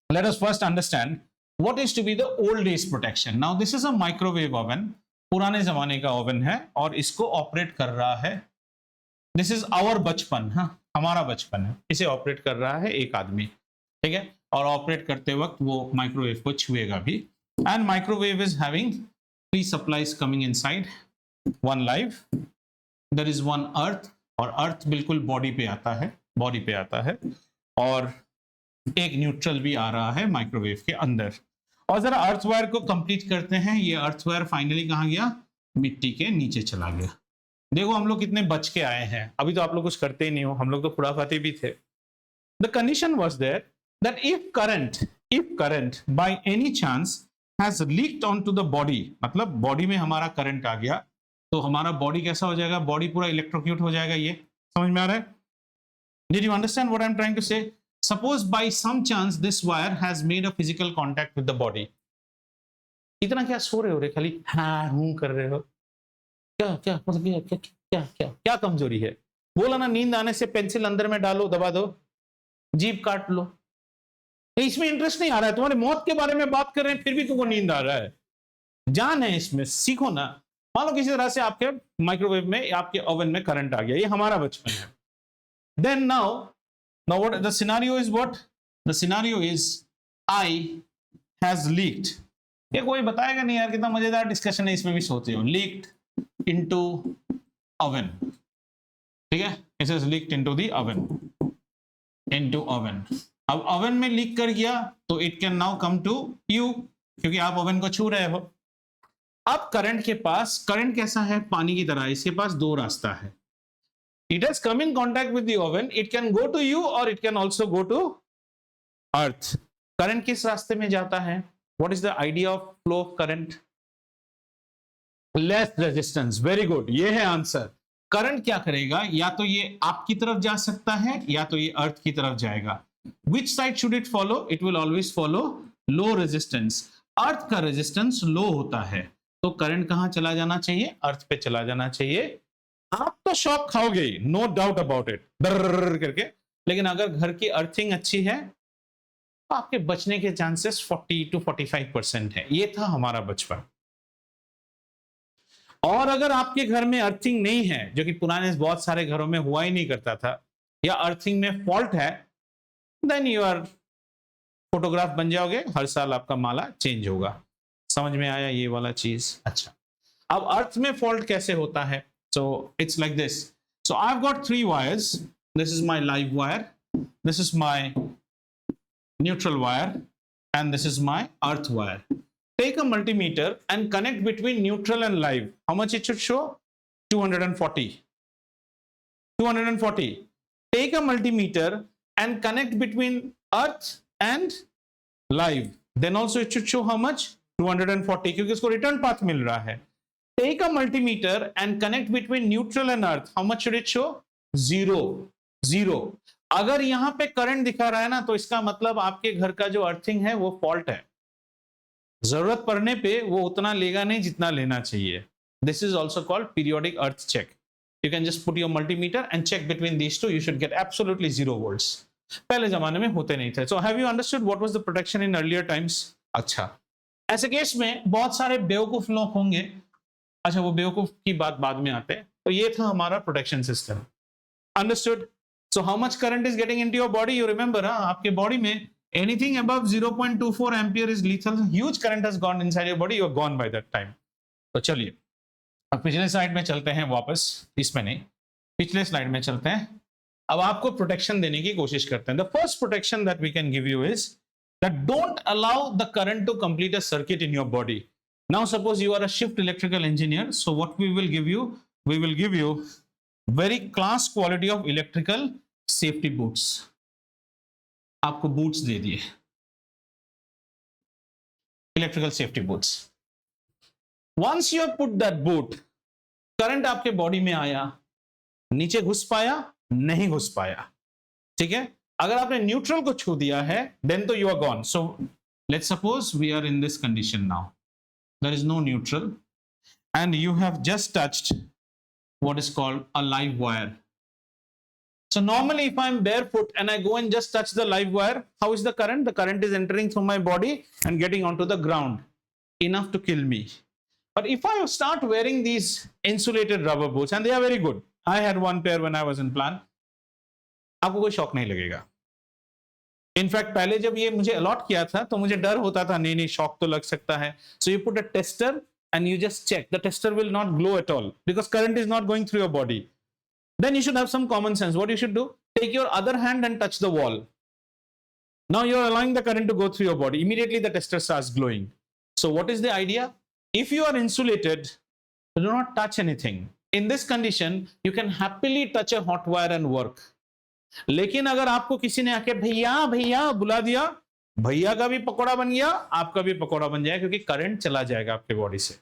let us first understand what is to be the old days protection. Now this is a microwave oven, पुराने जमाने का ओवन है, और इसको ऑपरेट कर रहा है, दिस इज आवर बचपन, हाँ हमारा बचपन है, इसे ऑपरेट कर रहा है एक आदमी, ठीक है। और ऑपरेट करते वक्त वो माइक्रोवेव को छुएगा भी, and microwave is having 3 supplies coming inside, 1 live, there is 1 earth, और अर्थ बिल्कुल बॉडी पे आता है, बॉडी पे आता है, और एक न्यूट्रल भी आ रहा है माइक्रोवेव के अंदर। और जरा अर्थ वायर को कंप्लीट करते हैं। ये अर्थ वायर फाइनली कहाँ गया, मिट्टी के नीचे चला गया। देखो हम लोग कितने बच के आए हैं, अभी तो आप लोग कुछ करते ही नहीं हो, हम लोग तो खुराफाती भी थे। The condition was there that if current by any chance has leaked onto the body, मतलब बॉडी में हमारा करंट आ गया, तो हमारा बॉडी कैसा हो जाएगा, बॉडी पूरा इलेक्ट्रोक्यूट हो जाएगा। ये समझ में आ रहा है? Did you understand what I am trying to say? Suppose by some chance this wire has made a physical contact with the body. इतना क्या सो रहे हो रे, खाली हाँ हूं कर रहे हो, क्या क्या मतलब क्या क्या क्या क्या कमजोरी है? बोला ना, नींद आने से पेंसिल अंदर में डालो, दबा दो, जीभ काट लो। इसमें इंटरेस्ट नहीं आ रहा है, तुम्हारे मौत के बारे में बात कर रहे हैं फिर भी तुमको नींद आ रहा है। जान है इसमें, सीखो ना। मान लो किसी तरह से आपके माइक्रोवेव में, आपके ओवन में करंट आ गया, ये हमारा बचपन है। Then now what the scenario is? What the scenario is, I has leaked. ये कोई बताएगा नहीं यार, कितना मजेदार डिस्कशन है, इसमें भी सोते हो। Leaked into oven, ठीक है, it has leaked into the oven, into oven. अब ओवन में लीक कर गया तो it can now come to you, क्योंकि आप ओवन को छू रहे हो। अब करंट के पास, करंट कैसा है, पानी की तरह, इसके पास 2 रास्ता है। It has come in contact with the oven. It can go to you or it can also go to earth. Current किस रास्ते में जाता है? What is the idea of flow of current? Less resistance. Very good. ये है answer. Current क्या करेगा, या तो ये आपकी तरफ जा सकता है या तो ये अर्थ की तरफ जाएगा। Which side should it follow? It will always follow low resistance. अर्थ का रेजिस्टेंस लो होता है, तो करंट कहां चला जाना चाहिए, अर्थ पे चला जाना चाहिए। आप तो शॉक खाओगे, नो डाउट अबाउट इट, डर करके, लेकिन अगर घर की अर्थिंग अच्छी है तो आपके बचने के चांसेस 40 to 45% है। ये था हमारा बचपन। और अगर आपके घर में अर्थिंग नहीं है, जो कि पुराने बहुत सारे घरों में हुआ ही नहीं करता था, या अर्थिंग में फॉल्ट है, देन यू आर फोटोग्राफ बन जाओगे, हर साल आपका माला चेंज होगा। समझ में आया ये वाला चीज? अच्छा, अब अर्थ में फॉल्ट कैसे होता है? So it's like this. So I've got 3 wires. This is my live wire, this is my neutral wire, and this is my earth wire. Take a multimeter and connect between neutral and live. How much it should show? 240. 240. Take a multimeter and connect between earth and live, then also it should show how much 240, क्योंकि इसको return path मिल रहा है. Take a multimeter and connect between neutral and earth. How much should it show? 0. अगर यहां पे current दिखा रहा है ना, तो इसका मतलब आपके घर का जो अर्थिंग है वो फॉल्ट है. जरूरत पड़ने पे वो उतना लेगा नहीं जितना लेना चाहिए. This is also called periodic earth check. You can just put your multimeter and check between these two. You should get absolutely 0 volts. पहले जमाने में होते नहीं थे. So have you understood what was the protection in earlier times? अच्छा, ऐसे case में बहुत सारे बेवकूफ लोग होंगे. अच्छा, वो बेवकूफ की बात बाद में आते हैं. तो ये था हमारा protection system. Understood? So how much current is getting into your body? You remember, आपके बॉडी में anything above 0.24 ampere is lethal. Huge current has gone inside your body. You are gone by that time. तो चलिए अब पिछले slide में चलते हैं वापस. इसमें नहीं, पिछले स्लाइड में चलते हैं. अब आपको प्रोटेक्शन देने की कोशिश करते हैं. The first protection that we can give you is that don't allow the current to complete a circuit in your body. Now suppose you are a shift electrical engineer, so what we will give you, we will give you very class quality of electrical safety boots. आपको boots दे दिए, electrical safety boots. Once you have put that boot, current आपके body में आया, नीचे घुस पाया, नहीं घुस पाया, ठीक है. अगर आपने न्यूट्रल को छू दिया है, then तो you are gone. So let's suppose we are in this condition now. There is no neutral and you have just touched what is called a live wire. So normally if I'm barefoot and I go and just touch the live wire, how is the current? The current is entering through my body and getting onto the ground, enough to kill me. But if I start wearing these insulated rubber boots, and they are very good, I had one pair when I was in plan, आपको कोई shock नहीं लगेगा. In fact पहले जब ये मुझे allot किया था तो मुझे डर होता था, नहीं नहीं शॉक तो लग सकता है. So you put a tester and you just check. The tester will not glow at all because current is not going through your body. Then you should have some common sense. What you should do? Take your other hand and touch the wall. Now you are allowing the current to go through your body. Immediately the tester starts glowing. So what is the idea? If you are insulated, do not touch anything. In this condition you can happily touch a hot wire and work. लेकिन अगर आपको किसी ने आके भैया भैया बुला दिया, भैया का भी पकौड़ा बन गया, आपका भी पकौड़ा बन जाएगा, क्योंकि करंट चला जाएगा आपके बॉडी से.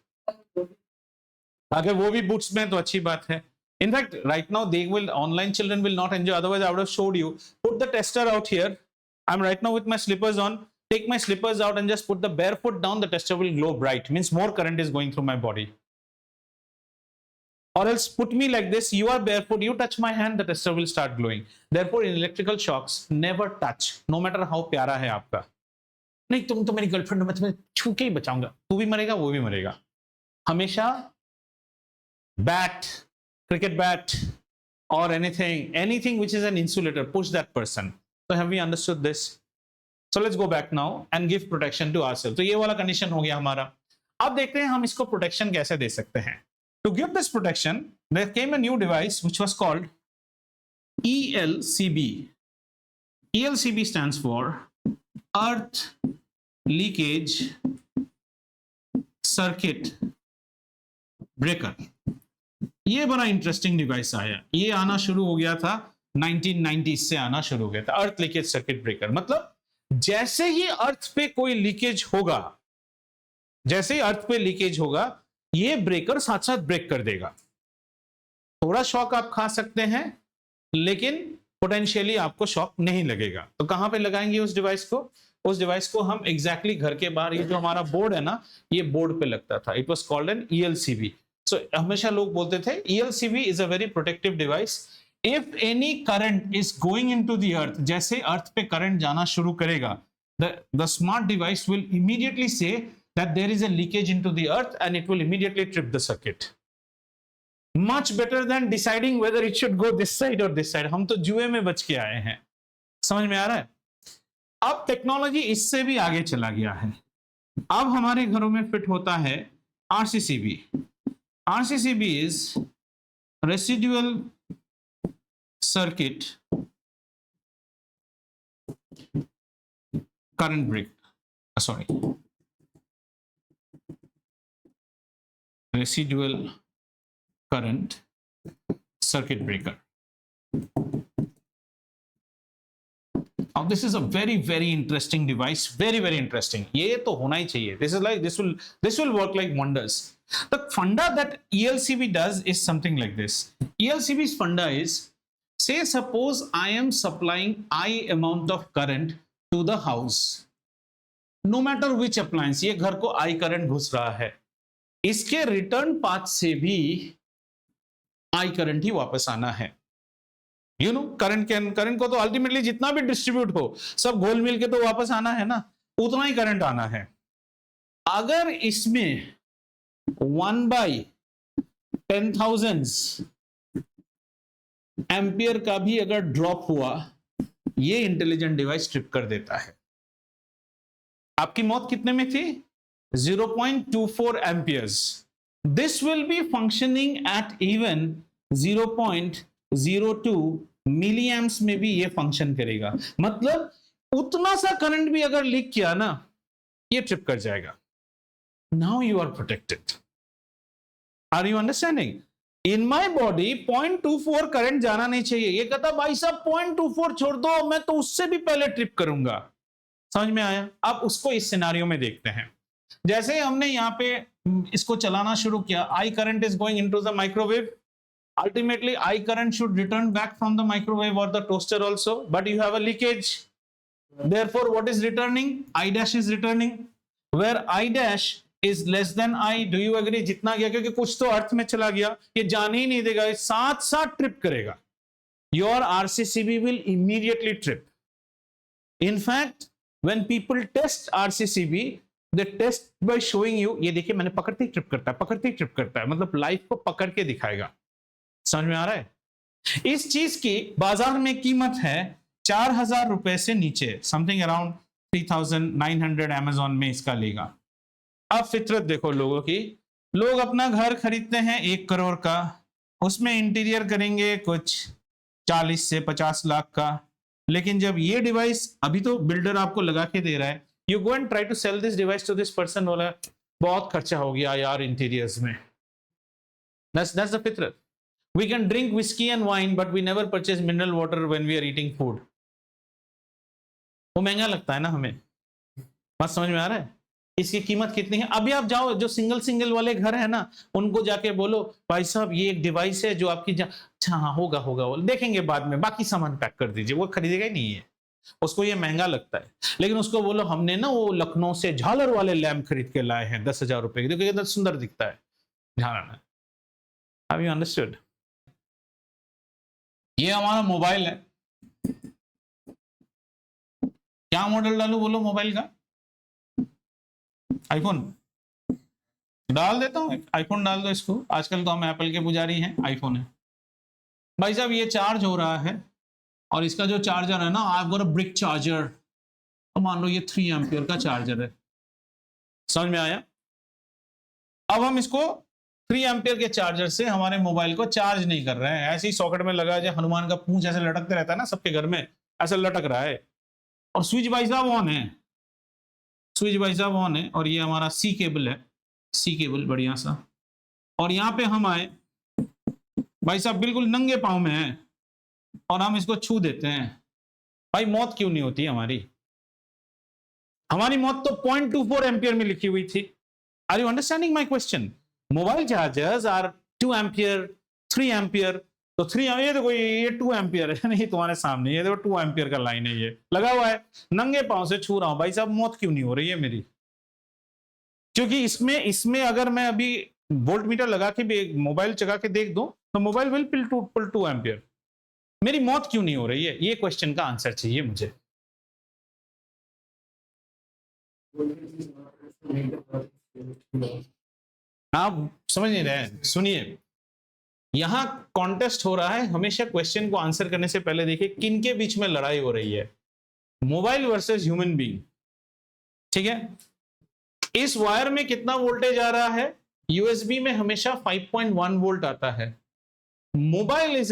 अगर वो भी बूट्स में तो अच्छी बात है. In fact right now they will, online children will not enjoy, otherwise I would have showed you. Put the tester out here. I am right now with my slippers on. Take my slippers out and just put the bare foot down. The tester will glow bright, means more current is going through my body. Or else put me like this, you are barefoot, you touch my hand, the tester will start glowing. Therefore in electrical shocks, never touch, no matter how प्यारा है आपका. नहीं तुम तो मेरी girlfriend हो, मैं तुम्हें छू के ही बचाऊंगा. तू भी मरेगा, वो भी मरेगा. हमेशा bat, cricket bat or anything which is an insulator, push that person. So have we understood this? So let's go back now and give protection to ourselves. तो ये वाला कंडीशन हो गया हमारा. अब देखते हैं हम इसको प्रोटेक्शन कैसे दे सकते हैं. To give this protection, there came a new device which was called ELCB. ELCB stands for Earth Leakage Circuit Breaker. ये बड़ा इंटरेस्टिंग डिवाइस आया. ये आना शुरू हो गया था 1990s से आना शुरू हो गया था. अर्थ लीकेज सर्किट ब्रेकर मतलब जैसे ही अर्थ पे कोई लीकेज होगा, जैसे ही अर्थ पे लीकेज होगा, ये ब्रेकर साथ साथ ब्रेक कर देगा. थोड़ा शॉक आप खा सकते हैं, लेकिन पोटेंशियली आपको शॉक नहीं लगेगा. तो कहां पे लगाएंगे उस डिवाइस को? उस डिवाइस को हम एग्जैक्टली घर के बाहर, ये जो हमारा बोर्ड है ना, ये बोर्ड पे लगता था. It was called an ELCB. सो हमेशा लोग बोलते थे ELCB is a very protective device. If any current is going into the earth, जैसे अर्थ पे करंट जाना शुरू करेगा, the smart device will immediately से that there is a leakage into the earth and it will immediately trip the circuit. Much better than deciding whether it should go this side or this side. हम तो जुए में बच के आए हैं. समझ में आ रहा है? अब टेक्नोलॉजी इससे भी आगे चला गया है. अब हमारे घरों में फिट होता है RCCB. RCCB is residual circuit current break. Sorry. Residual current circuit breaker. Now this is a very interesting device, very interesting. ये तो होना ही चाहिए. This is like this will work like wonders. The funda that ELCB does is something like this. ELCB's funda is, say suppose I am supplying I amount of current to the house. No matter which appliance, ये घर को I current घुस रहा है. इसके return path से भी I current ही वापस आना है. यू नो करंट को तो अल्टीमेटली जितना भी डिस्ट्रीब्यूट हो सब घोल मिल के तो वापस आना है ना, उतना ही करंट आना है. अगर इसमें 1/10,000 एम्पियर का भी अगर ड्रॉप हुआ, ये इंटेलिजेंट डिवाइस ट्रिप कर देता है. आपकी मौत कितने में थी? 0.24 amperes. This will be functioning at even 0.02 milli amps में भी ये फंक्शन करेगा. मतलब उतना सा करंट भी अगर लीक किया ना, ये ट्रिप कर जाएगा. Now you are protected. Are you understanding? In my body 0.24 current जाना नहीं चाहिए. ये कहता भाई साहब 0.24 छोड़ दो, मैं तो उससे भी पहले ट्रिप करूंगा. समझ में आया? अब उसको इस सिनारियो में देखते हैं. जैसे हमने यहां पे इसको चलाना शुरू किया, I current is going into the microwave. Ultimately, I current should return back from the microwave or the toaster also, but you have a leakage. Therefore, what is returning? I dash is returning. Where I dash is less than I. Do you agree? जितना गया, क्योंकि कुछ तो अर्थ में चला गया, ये जाने ही नहीं देगा, साथ साथ ट्रिप करेगा. Your RCCB will immediately trip. In fact, when people test RCCB, they test by showing you. ये देखिए मैंने पकड़ते ही ट्रिप करता है, पकड़ते ही ट्रिप करता है, मतलब लाइफ को पकड़ के दिखाएगा. समझ में आ रहा है? इस चीज की बाजार में कीमत है 4,000 रुपए से नीचे, समथिंग अराउंड 3,900 अमेजोन में इसका लेगा. अब फितरत देखो लोगों की. लोग अपना घर खरीदते हैं 1 करोड़ का, उसमें इंटीरियर करेंगे कुछ 40 से 50 लाख का. लेकिन जब ये डिवाइस अभी तो बिल्डर आपको लगा के दे रहा है, you go and try to sell this device to this person, बोला बहुत खर्चा हो गया यार इंटीरियर्स में. That's the फितरत. We can drink whiskey and wine, but we never purchase mineral water when we are eating food. वो महंगा लगता है ना हमें. बात समझ में आ रहा है? इसकी कीमत कितनी है? अभी आप जाओ, जो सिंगल वाले घर है ना, उनको जाके बोलो भाई साहब ये एक डिवाइस है जो आपकी अच्छा हाँ होगा वो देखेंगे बाद में, बाकी सामान पैक कर दीजिए. वो खरीदेगा ही नहीं है, उसको ये महंगा लगता है. लेकिन उसको बोलो हमने ना वो लखनऊ से झालर वाले लैम्प खरीद के लाए हैं 10,000 रुपए के, देखो कितना सुंदर दिखता है झालर. Have you understood? ये हमारा मोबाइल है. क्या मॉडल डालू बोलो मोबाइल का? आईफोन डाल देता हूं. आईफोन डाल दो इसको. आजकल तो हम एप्पल के पुजारी हैं, आईफोन है. भाई साहब ये चार्ज हो रहा है, और इसका जो चार्जर है ना, I got a brick charger. मान लो ये 3 एम्पियर का चार्जर है. समझ में आया? अब हम इसको 3 एम्पियर के चार्जर से हमारे मोबाइल को चार्ज नहीं कर रहे हैं. ऐसे ही सॉकेट में लगा है, हनुमान का पूंछ ऐसे लटकते रहता है ना सबके घर में, ऐसे लटक रहा है. और स्विच भाई साहब ऑन है, स्विच भाई साहब ऑन है. और ये हमारा सी केबल है, सी केबल बढ़िया सा. और यहाँ पे हम आए, भाई साहब बिल्कुल नंगे पाँव में है, और हम इसको छू देते हैं. भाई मौत क्यों नहीं होती हमारी? हमारी मौत तो 0.24 एम्पियर में लिखी हुई थी. Are you understanding my question? Mobile chargers are 2 ampere, 3 ampere. तो 3 ये देखो ये 2 एम्पियर है नहीं तुम्हारे सामने, ये देखो 2 एम्पियर का लाइन है, ये लगा हुआ है, नंगे पांव से छू रहा हूं. भाई साहब मौत क्यों नहीं हो रही है मेरी? क्योंकि इसमें अगर मैं अभी वोल्ट मीटर लगा के मोबाइल चगा के देख दूं तो मोबाइल विल पुल 2 एम्पियर. मेरी मौत क्यों नहीं हो रही है? ये क्वेश्चन का आंसर चाहिए मुझे. आप समझ नहीं रहे हैं? सुनिए, यहां कॉन्टेस्ट हो रहा है. हमेशा क्वेश्चन को आंसर करने से पहले देखिए किन के बीच में लड़ाई हो रही है. Mobile versus human being. ठीक है? इस वायर में कितना वोल्टेज आ रहा है? यूएसबी में हमेशा 5.1 वोल्ट आता है. मोबाइल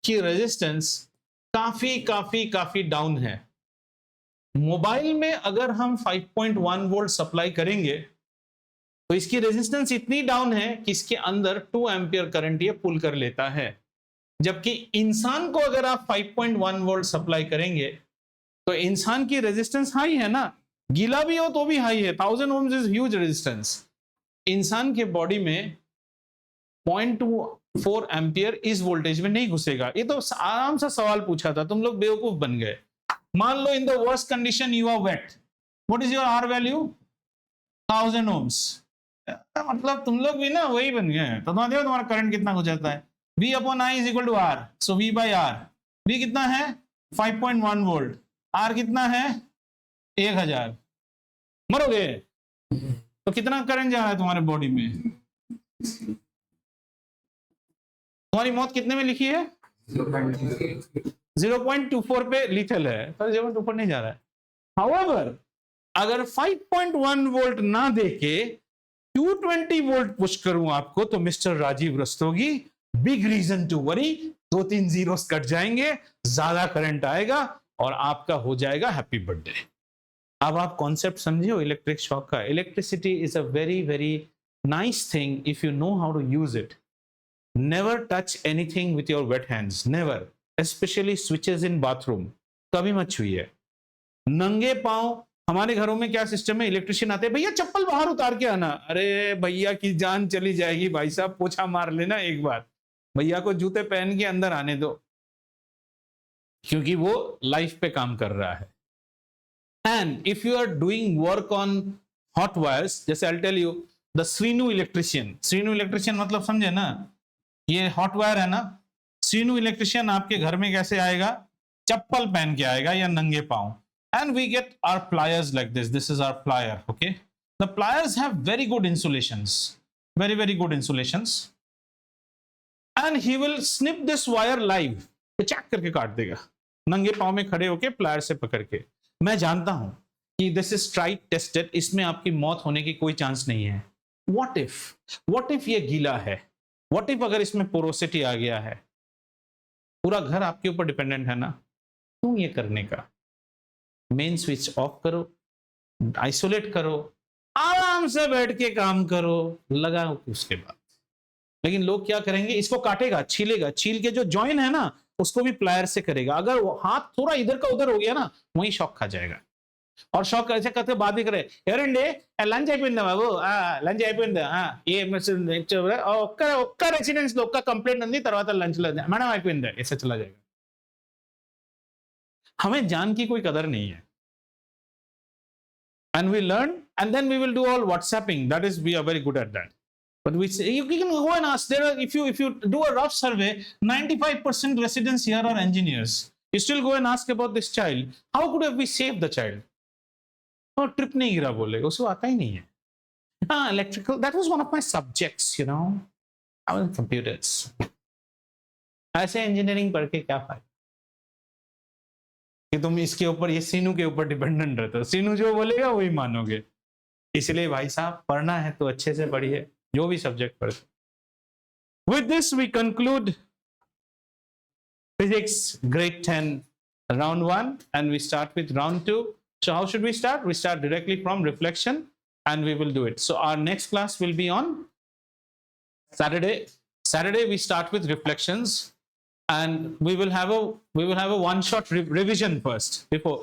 की रेजिस्टेंस काफी डाउन है. मोबाइल में अगर हम 5.1 वोल्ट सप्लाई करेंगे तो इसकी रेजिस्टेंस इतनी डाउन है कि इसके अंदर 2 एम्पियर करंट ये पुल कर लेता है. जबकि इंसान को अगर आप 5.1 वोल्ट सप्लाई करेंगे तो इंसान की रेजिस्टेंस हाई है ना, गीला भी हो तो भी हाई है, 1000 ohms इज ह्यूज रेजिस्टेंस। इंसान के बॉडी में 0.24 एम्पियर इस वोल्टेज में नहीं घुसेगा। ये तो आराम सा सवाल पूछा था, तुम लोग बेवकूफ बन गए। मान लो in the worst condition you are wet, what is your R value? 1000 ohms। मतलब तुम लोग भी ना वही बन गए। तो तुम्हारा करंट कितना हो जाता है, V upon I is equal to R, so V by R। V कितना है 5.1 वोल्ट, R कितना है 1000। मरोगे तो कितना करंट जा रहा है तुम्हारे बॉडी में? तुम्हारी मौत कितने में लिखी है? 0.24 पे लिथल है, पर 0.24 नहीं जा रहा है। However, अगर 5.1 वोल्ट ना देके 220 वोल्ट पुश करूं आपको, तो mister Rajeev Rastogi, big reason to worry, 2-3 zeros cut जाएंगे, ज्यादा करंट आएगा और आपका हो जाएगा हैप्पी बर्थडे। अब आप कॉन्सेप्ट समझिए इलेक्ट्रिक शॉक का। Electricity is a very very nice thing if you know how to use it. Never touch anything with your wet hands, never, specially switches in bathroom, कभी मत छुइए। नंगे पांव, हमारे घरों में क्या सिस्टम है, इलेक्ट्रिशियन आते हैं, भैया चप्पल बाहर उतार के आना। अरे भैया की जान चली जाएगी भाई साहब, पोछा मार लेना एक बार, भैया को जूते पहन के अंदर आने दो, क्योंकि वो लाइफ पे काम कर रहा है। And if you are doing work on hot wires, जैसे I tell you the Srinu electrician, Srinu electrician मतलब समझे ना, ये हॉट वायर है ना, श्रीनु इलेक्ट्रिशियन आपके घर में कैसे आएगा? चप्पल पहन के आएगा या नंगे पांव। And we get our pliers like this. This is our plier, okay? The pliers have very good insulations, very very good insulations. And he will snip this wire live. Check करके काट देगा, नंगे पांव में खड़े होके प्लायर से पकड़ के। मैं जानता हूं कि this is tried tested, इसमें आपकी मौत होने की कोई चांस नहीं है। What if ये गीला है? What if अगर इसमें पोरोसिटी आ गया है? पूरा घर आपके ऊपर डिपेंडेंट है ना, क्यों ये करने का? मेन स्विच ऑफ करो, आइसोलेट करो, आराम से बैठ के काम करो, लगाओ उसके बाद। लेकिन लोग क्या करेंगे, इसको काटेगा, छीलेगा, छील के जो जॉइन है ना उसको भी प्लायर से करेगा। अगर वो हाथ थोड़ा इधर का उधर हो गया ना, वही शॉक खा जाएगा। और शॉक ऐसे करते बात भी करे, లంచ్ అయిపోయిందా బాబు, లంచ్ అయిపోయిందా, ఏ ఒక్క రెసిడెన్స్ లో ఒక్క కంప్లైంట్ ఉంది, తర్వాత లంచ్ లో మేడం అయిపోయిందా, ऐसे चला जाएगा। हमें जान की कोई कदर नहीं है। And we learn, and then we will do all WhatsApping. That is, we are very good at that. But we say, you can go and ask. There are, if you do a rough survey, 95% residents here are engineers. You still go and ask about this child. How could have we saved the child? Oh, trip नहीं गिरा बोले, उसको आता ही नहीं है। हाँ, electrical. That was one of my subjects, you know. I was in computers. ऐसे engineering पढ़ के क्या फायदा कि तुम इसके ऊपर, ये सीनू के ऊपर डिपेंडेंट रहते हो, सीनू जो बोलेगा वही मानोगे। इसलिए भाई साहब, पढ़ना है तो अच्छे से पढ़िए, जो भी सब्जेक्ट पढ़े। With this we conclude physics grade 10 round 1 and we start with round 2. So how should we start? We start directly from reflection and we will do it. So our next class will be on Saturday. Saturday we start with reflections. And we will have a one shot revision first before